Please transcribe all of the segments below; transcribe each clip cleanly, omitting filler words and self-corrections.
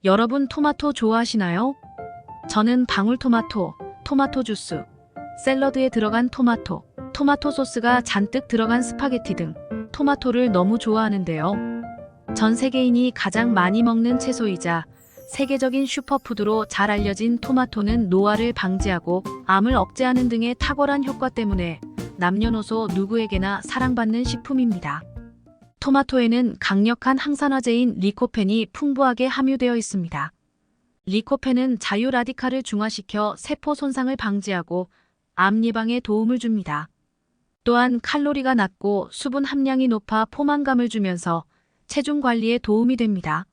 여러분 토마토 좋아하시나요? 저는 방울토마토, 토마토 주스, 샐러드에 들어간 토마토, 토마토 소스가 잔뜩 들어간 스파게티 등 토마토를 너무 좋아하는데요. 전 세계인이 가장 많이 먹는 채소이자 세계적인 슈퍼푸드로 잘 알려진 토마토는 노화를 방지하고 암을 억제하는 등의 탁월한 효과 때문에 남녀노소 누구에게나 사랑받는 식품입니다. 토마토에는 강력한 항산화제인 리코펜이 풍부하게 함유되어 있습니다. 리코펜은 자유 라디칼을 중화시켜 세포 손상을 방지하고 암 예방에 도움을 줍니다. 또한 칼로리가 낮고 수분 함량이 높아 포만감을 주면서 체중 관리에 도움이 됩니다.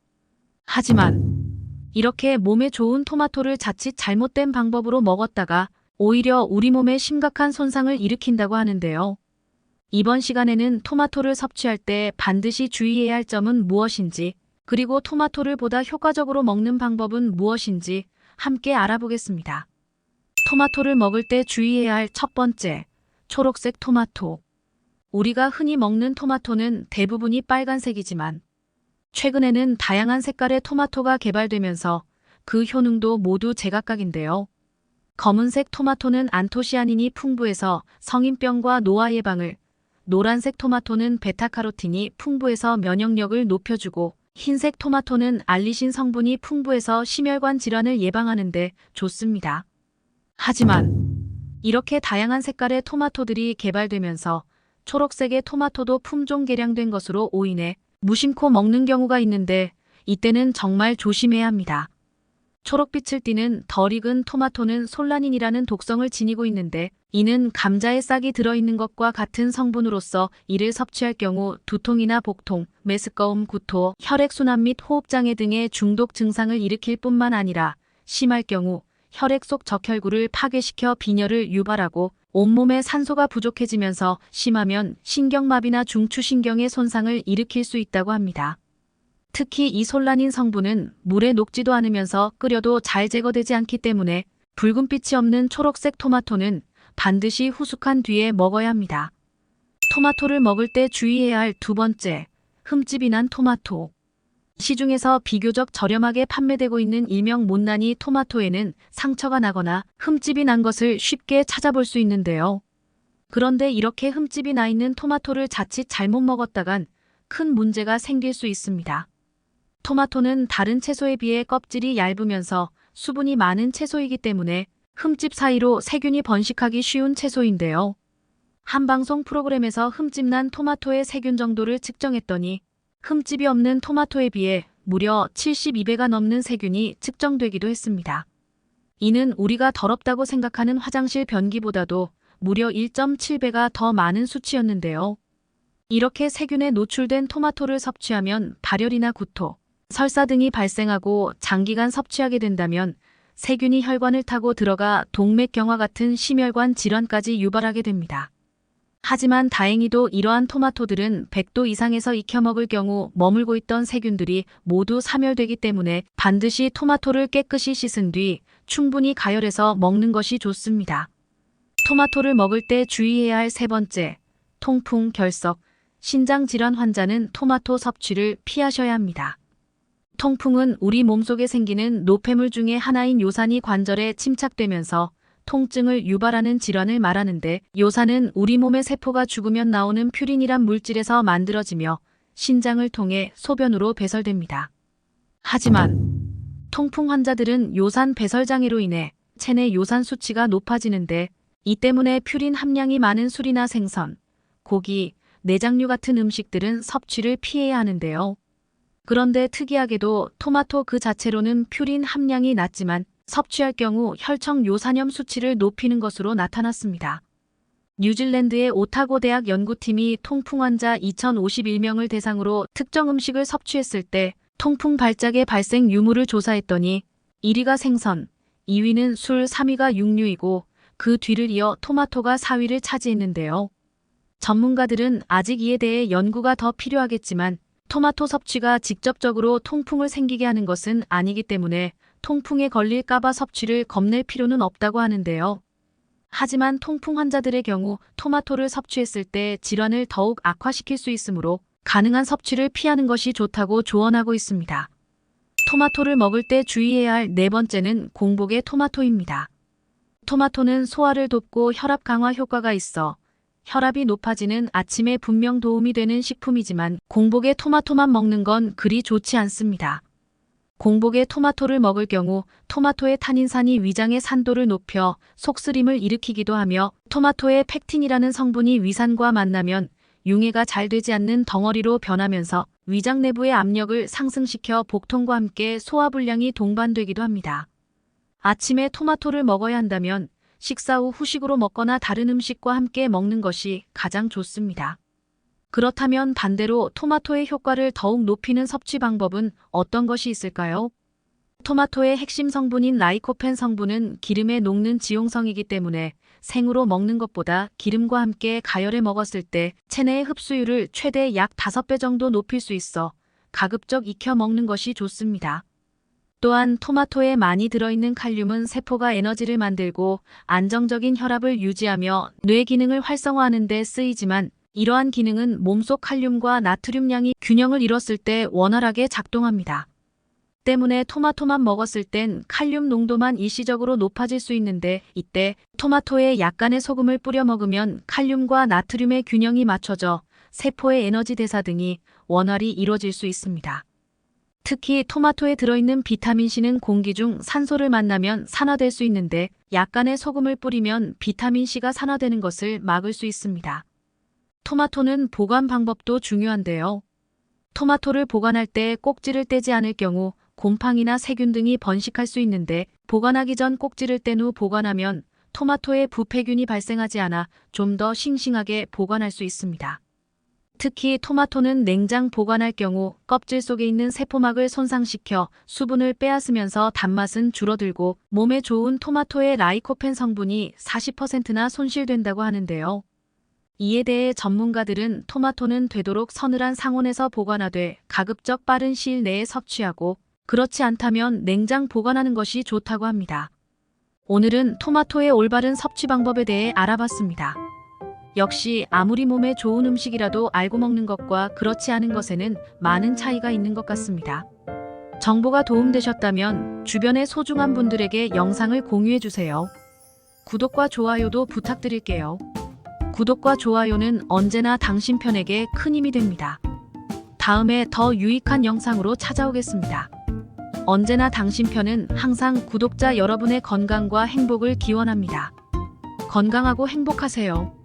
하지만 이렇게 몸에 좋은 토마토를 자칫 잘못된 방법으로 먹었다가 오히려 우리 몸에 심각한 손상을 일으킨다고 하는데요. 이번 시간에는 토마토를 섭취할 때 반드시 주의해야 할 점은 무엇인지, 그리고 토마토를 보다 효과적으로 먹는 방법은 무엇인지 함께 알아보겠습니다. 토마토를 먹을 때 주의해야 할 첫 번째, 초록색 토마토. 우리가 흔히 먹는 토마토는 대부분이 빨간색이지만 최근에는 다양한 색깔의 토마토가 개발되면서 그 효능도 모두 제각각인데요. 검은색 토마토는 안토시아닌이 풍부해서 성인병과 노화 예방을, 노란색 토마토는 베타카로틴이 풍부해서 면역력을 높여주고, 흰색 토마토는 알리신 성분이 풍부해서 심혈관 질환을 예방하는 데 좋습니다. 하지만 이렇게 다양한 색깔의 토마토들이 개발되면서 초록색의 토마토도 품종 개량된 것으로 오인해 무심코 먹는 경우가 있는데, 이때는 정말 조심해야 합니다. 초록빛을 띠는 덜 익은 토마토는 솔라닌이라는 독성을 지니고 있는데, 이는 감자에 싹이 들어있는 것과 같은 성분으로서 이를 섭취할 경우 두통이나 복통, 메스꺼움, 구토, 혈액순환 및 호흡장애 등의 중독 증상을 일으킬 뿐만 아니라 심할 경우 혈액 속 적혈구를 파괴시켜 빈혈을 유발하고 온몸에 산소가 부족해지면서 심하면 신경마비나 중추신경의 손상을 일으킬 수 있다고 합니다. 특히 이 솔라닌 성분은 물에 녹지도 않으면서 끓여도 잘 제거되지 않기 때문에 붉은빛이 없는 초록색 토마토는 반드시 후숙한 뒤에 먹어야 합니다. 토마토를 먹을 때 주의해야 할 두 번째, 흠집이 난 토마토. 시중에서 비교적 저렴하게 판매되고 있는 일명 못난이 토마토에는 상처가 나거나 흠집이 난 것을 쉽게 찾아볼 수 있는데요. 그런데 이렇게 흠집이 나 있는 토마토를 자칫 잘못 먹었다간 큰 문제가 생길 수 있습니다. 토마토는 다른 채소에 비해 껍질이 얇으면서 수분이 많은 채소이기 때문에 흠집 사이로 세균이 번식하기 쉬운 채소인데요. 한 방송 프로그램에서 흠집 난 토마토의 세균 정도를 측정했더니 흠집이 없는 토마토에 비해 무려 72배가 넘는 세균이 측정되기도 했습니다. 이는 우리가 더럽다고 생각하는 화장실 변기보다도 무려 1.7배가 더 많은 수치였는데요. 이렇게 세균에 노출된 토마토를 섭취하면 발열이나 구토, 설사 등이 발생하고 장기간 섭취하게 된다면 세균이 혈관을 타고 들어가 동맥경화 같은 심혈관 질환까지 유발하게 됩니다. 하지만 다행히도 이러한 토마토들은 100도 이상에서 익혀 먹을 경우 머물고 있던 세균들이 모두 사멸되기 때문에 반드시 토마토를 깨끗이 씻은 뒤 충분히 가열해서 먹는 것이 좋습니다. 토마토를 먹을 때 주의해야 할 세 번째, 통풍, 결석, 신장질환 환자는 토마토 섭취를 피하셔야 합니다. 통풍은 우리 몸속에 생기는 노폐물 중의 하나인 요산이 관절에 침착되면서 통증을 유발하는 질환을 말하는데, 요산은 우리 몸의 세포가 죽으면 나오는 퓨린이란 물질에서 만들어지며 신장을 통해 소변으로 배설됩니다. 하지만 통풍 환자들은 요산 배설 장애로 인해 체내 요산 수치가 높아지는데, 이 때문에 퓨린 함량이 많은 술이나 생선, 고기, 내장류 같은 음식들은 섭취를 피해야 하는데요. 그런데 특이하게도 토마토 그 자체로는 퓨린 함량이 낮지만 섭취할 경우 혈청 요산염 수치를 높이는 것으로 나타났습니다. 뉴질랜드의 오타고 대학 연구팀이 통풍 환자 2051명을 대상으로 특정 음식을 섭취했을 때 통풍 발작의 발생 유무를 조사했더니 1위가 생선, 2위는 술, 3위가 육류이고 그 뒤를 이어 토마토가 4위를 차지했는데요. 전문가들은 아직 이에 대해 연구가 더 필요하겠지만 토마토 섭취가 직접적으로 통풍을 생기게 하는 것은 아니기 때문에 통풍에 걸릴까봐 섭취를 겁낼 필요는 없다고 하는데요. 하지만 통풍 환자들의 경우 토마토를 섭취했을 때 질환을 더욱 악화시킬 수 있으므로 가능한 섭취를 피하는 것이 좋다고 조언하고 있습니다. 토마토를 먹을 때 주의해야 할 네 번째는 공복의 토마토입니다. 토마토는 소화를 돕고 혈압 강화 효과가 있어 혈압이 높아지는 아침에 분명 도움이 되는 식품이지만 공복에 토마토만 먹는 건 그리 좋지 않습니다. 공복에 토마토를 먹을 경우 토마토의 탄닌산이 위장의 산도를 높여 속쓰림을 일으키기도 하며 토마토의 팩틴이라는 성분이 위산과 만나면 융해가 잘 되지 않는 덩어리로 변하면서 위장 내부의 압력을 상승시켜 복통과 함께 소화불량이 동반되기도 합니다. 아침에 토마토를 먹어야 한다면 식사 후 후식으로 먹거나 다른 음식과 함께 먹는 것이 가장 좋습니다. 그렇다면 반대로 토마토의 효과를 더욱 높이는 섭취 방법은 어떤 것이 있을까요? 토마토의 핵심 성분인 라이코펜 성분은 기름에 녹는 지용성이기 때문에 생으로 먹는 것보다 기름과 함께 가열해 먹었을 때 체내의 흡수율을 최대 약 5배 정도 높일 수 있어 가급적 익혀 먹는 것이 좋습니다. 또한 토마토에 많이 들어있는 칼륨은 세포가 에너지를 만들고 안정적인 혈압을 유지하며 뇌 기능을 활성화하는 데 쓰이지만 이러한 기능은 몸속 칼륨과 나트륨량이 균형을 이뤘을 때 원활하게 작동합니다. 때문에 토마토만 먹었을 땐 칼륨 농도만 일시적으로 높아질 수 있는데 이때 토마토에 약간의 소금을 뿌려 먹으면 칼륨과 나트륨의 균형이 맞춰져 세포의 에너지 대사 등이 원활히 이루어질 수 있습니다. 특히 토마토에 들어있는 비타민C는 공기 중 산소를 만나면 산화될 수 있는데 약간의 소금을 뿌리면 비타민C가 산화되는 것을 막을 수 있습니다. 토마토는 보관 방법도 중요한데요. 토마토를 보관할 때 꼭지를 떼지 않을 경우 곰팡이나 세균 등이 번식할 수 있는데 보관하기 전 꼭지를 뗀 후 보관하면 토마토에 부패균이 발생하지 않아 좀 더 싱싱하게 보관할 수 있습니다. 특히 토마토는 냉장 보관할 경우 껍질 속에 있는 세포막을 손상시켜 수분을 빼앗으면서 단맛은 줄어들고 몸에 좋은 토마토의 라이코펜 성분이 40%나 손실된다고 하는데요. 이에 대해 전문가들은 토마토는 되도록 서늘한 상온에서 보관하되 가급적 빠른 시일 내에 섭취하고 그렇지 않다면 냉장 보관하는 것이 좋다고 합니다. 오늘은 토마토의 올바른 섭취 방법에 대해 알아봤습니다. 역시 아무리 몸에 좋은 음식이라도 알고 먹는 것과 그렇지 않은 것에는 많은 차이가 있는 것 같습니다. 정보가 도움되셨다면 주변의 소중한 분들에게 영상을 공유해주세요. 구독과 좋아요도 부탁드릴게요. 구독과 좋아요는 언제나 당신 편에게 큰 힘이 됩니다. 다음에 더 유익한 영상으로 찾아오겠습니다. 언제나 당신 편은 항상 구독자 여러분의 건강과 행복을 기원합니다. 건강하고 행복하세요.